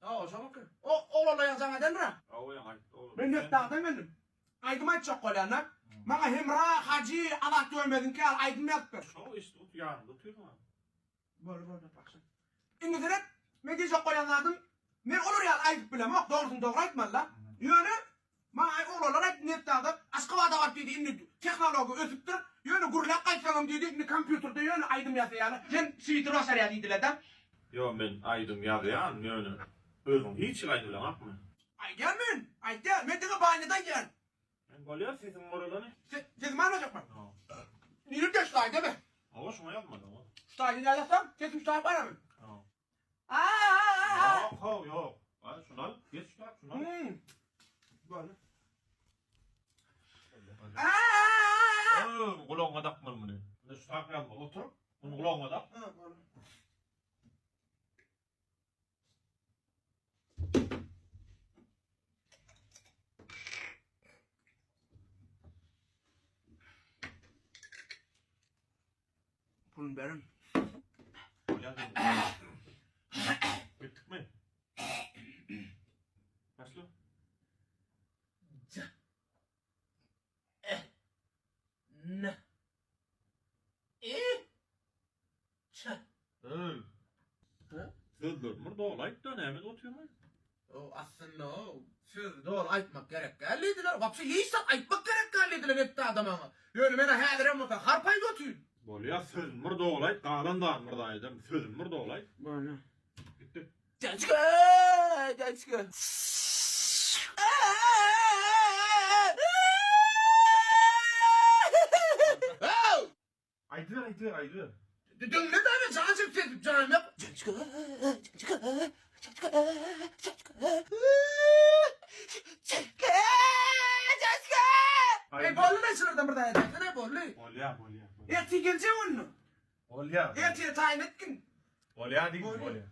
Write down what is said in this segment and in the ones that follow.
O şamaka. Oğlana yazan edenler. Ben hep dağdan geldim. Aydım açacak kolanlar. Bana hemra hacı Allah dövmedin ki al aydım yaptır. Şo işte ot yarın oturuyor mu? Böyle baksın. İngilizce ben diyecek kolanlardım. Ben olur ya aydıp bilem yok doğrusun doğru aytmaz la. Yani bana oğlanlar hep net dağda. Askıvada var dedi indi teknoloji ötüptür. Yani gurlak kaysanım dedi indi kompüterde yani aydım yazı yani. Sen sivitri basar ya dediler de. Yo ben aydım yazıyan yani. Özüm hiç aydı bilen akmı. Ay gelmeyin. Ay gel. Ben de bahaneden gel. Ben golya sesim oralanı. Sesim anlayacak mı? Niye geçti değil mi? Ama şuna yapmadım o. Ştayı ne yazsam? Sesim ştayı var mı? Yok. Hadi şunu al. Geç şunu al. Böyle. Kulağına takmadım bunu. Ne şu takmayalım. Otur. Bunu kulağına tak. Pulun verin. Bittik mi? Nasıl? Ne? Ç. Sözler burada olaydı dönemiz oturuyor mu? O aslında o söz doğru aytmak gerek geldiler. Vapşı yiysen aytmak gerek geldiler hep de adam ama. Yani bana hadiren mutlu harpayı götürün. Bolya sözüm burada olaydı. Dağdan da buradaydım. Sözüm burada olaydı. Böyle. Bitti. Gençke. Aydı. Dün ne demek sana çıktı canım yap. Bollu ne sırada burada yedin? Ne bollu? Bolya. Erti gelecek onu. Bolya. Ertiye tayin etkin. Bolya değil bolya.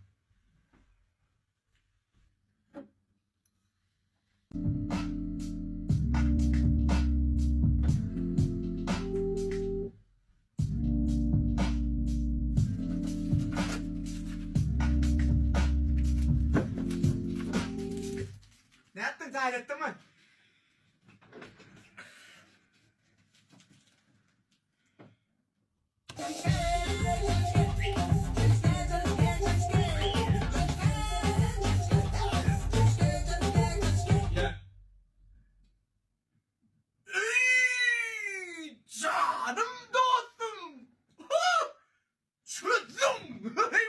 Ne yaptın tayin ettin mi? Canım dostum. Çözdüm. Bu ne?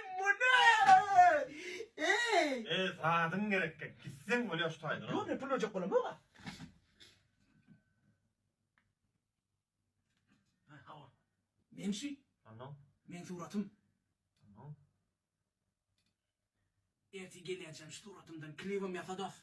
Saatın gerek. Gitsen bolya tutaydın. Bu ne pırlacak oğlum bu? Menşi. Tamam. Men suratım. Tamam. Erti geleceğim suratımdan klivim yasadof.